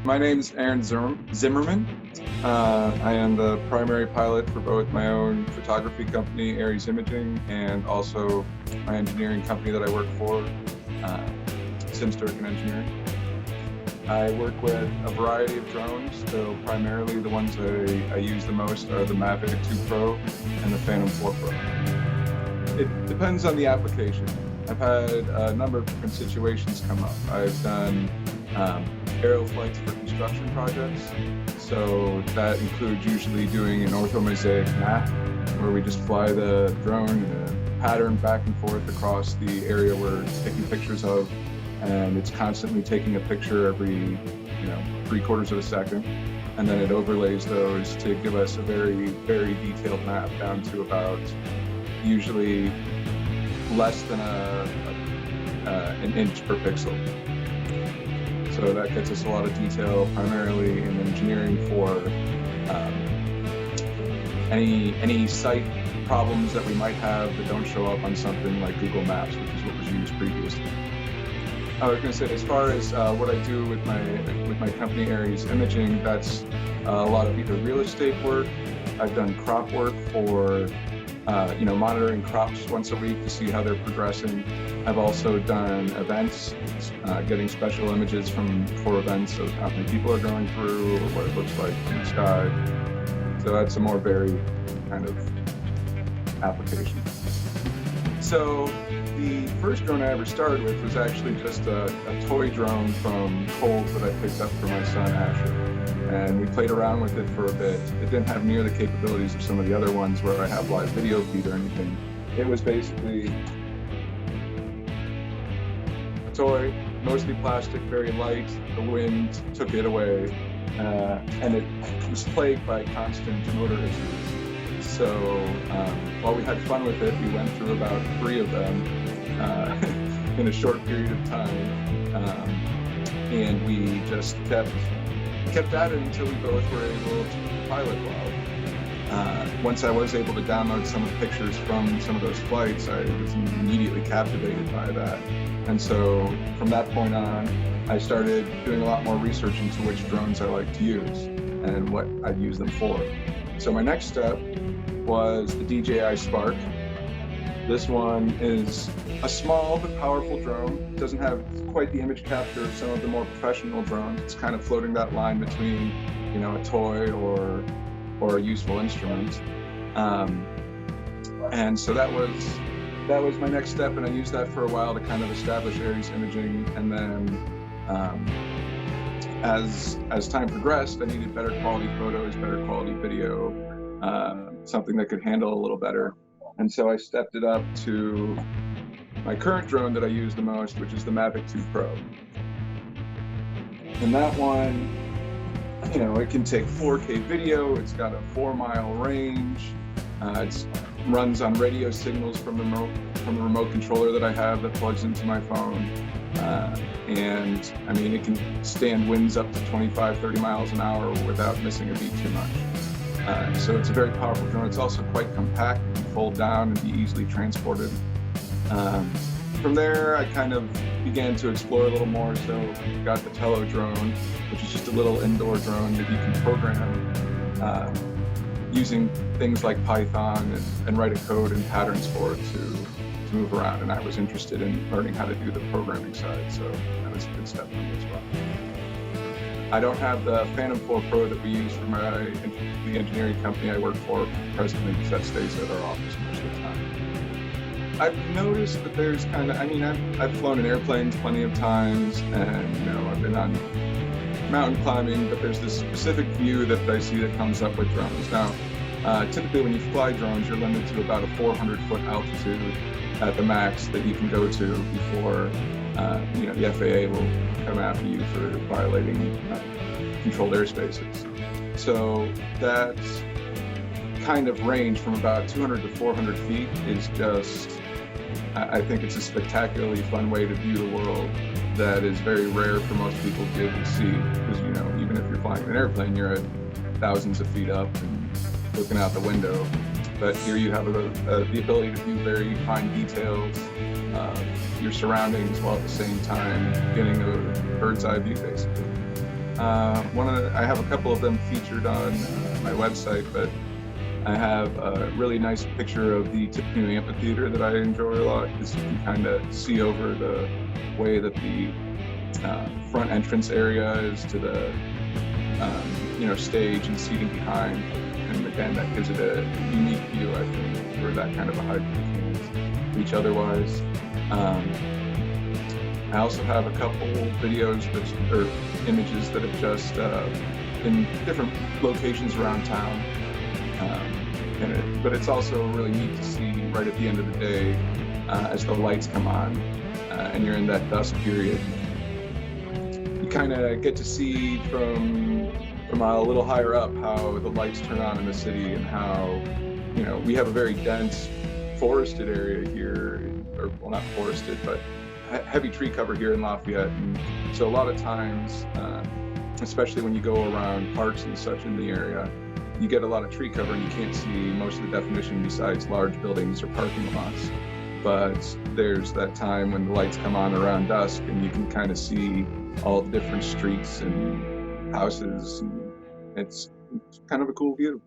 My name's Aaron Zimmerman. I am the primary pilot for both my own photography company, Aries Imaging, and also my engineering company that I work for, Simsturken Engineering. I work with a variety of drones, though primarily the ones I use the most are the Mavic 2 Pro and the Phantom 4 Pro. It depends on the application. I've had a number of different situations come up. I've done aerial flights for construction projects. So that includes usually doing an orthomosaic map where we just fly the drone in a pattern back and forth across the area where it's taking pictures of, and it's constantly taking a picture every 3/4 of a second, and then it overlays those to give us a very, very detailed map down to about usually less than an inch per pixel. So that gets us a lot of detail, primarily in engineering for any site problems that we might have that don't show up on something like Google Maps, which is what was used previously. I was going to say, as far as what I do with my company Aries Imaging, that's a lot of either real estate work. I've done crop work for monitoring crops once a week to see how they're progressing. I've also done events, getting special images for events of how many people are going through or what it looks like from the sky. So that's a more varied kind of application. So the first drone I ever started with was actually just a toy drone from Kohl's that I picked up for my son Asher. And we played around with it for a bit. It didn't have near the capabilities of some of the other ones where I have live video feed or anything. It was basically a toy, mostly plastic, very light. The wind took it away, and it was plagued by constant motor issues. So while we had fun with it, we went through about 3 of them in a short period of time, and we just kept at it until we both were able to pilot well. Once I was able to download some of the pictures from some of those flights, I was immediately captivated by that. And so from that point on, I started doing a lot more research into which drones I like to use and what I'd use them for. So my next step was the DJI Spark. This one is a small but powerful drone. It doesn't have quite the image capture of some of the more professional drones. It's kind of floating that line between, a toy or a useful instrument. And so that was my next step, and I used that for a while to kind of establish Aries Imaging. And then as time progressed, I needed better quality photos, better quality video, something that could handle a little better. And so I stepped it up to my current drone that I use the most, which is the Mavic 2 Pro. And that one, it can take 4K video. It's got a 4-mile range. It runs on radio signals from the remote controller that I have that plugs into my phone. And it can stand winds up to 25, 30 miles an hour without missing a beat too much. So it's a very powerful drone. It's also quite compact, can fold down and be easily transported. From there, I kind of began to explore a little more. So got the Tello drone, which is just a little indoor drone that you can program using things like Python and write a code and patterns for it to move around. And I was interested in learning how to do the programming side, so that was a good step for me as well. I don't have the Phantom 4 Pro that we use for the engineering company I work for presently, because that stays at our office most of the time. I've noticed that there's I've flown in airplanes plenty of times, and I've been on mountain climbing, but there's this specific view that I see that comes up with drones. Now, typically when you fly drones, you're limited to about a 400-foot altitude at the max that you can go to before the FAA will come after you for violating controlled airspaces. So that kind of range from about 200 to 400 feet is just, I think it's a spectacularly fun way to view the world that is very rare for most people to be able to see, because even if you're flying an airplane, you're at thousands of feet up and looking out the window. But here you have the ability to view very fine details, your surroundings, while at the same time getting a bird's eye view, basically. I have a couple of them featured on my website, but I have a really nice picture of the Tippecanoe Amphitheater that I enjoy a lot because you can kind of see over the way that the front entrance area is to the stage and seating behind, and again that gives it a unique view, I think, for that kind of a height you can't reach otherwise. I also have a couple videos or images that have just in different locations around town, but it's also really neat to see right at the end of the day as the lights come on and you're in that dusk period. You kind of get to see from a little higher up how the lights turn on in the city, and how we have a very dense forested area here, or well, not forested, but heavy tree cover here in Lafayette, and so a lot of times, especially when you go around parks and such in the area, you get a lot of tree cover and you can't see most of the definition besides large buildings or parking lots. But there's that time when the lights come on around dusk and you can kind of see all the different streets and houses, and it's kind of a cool view.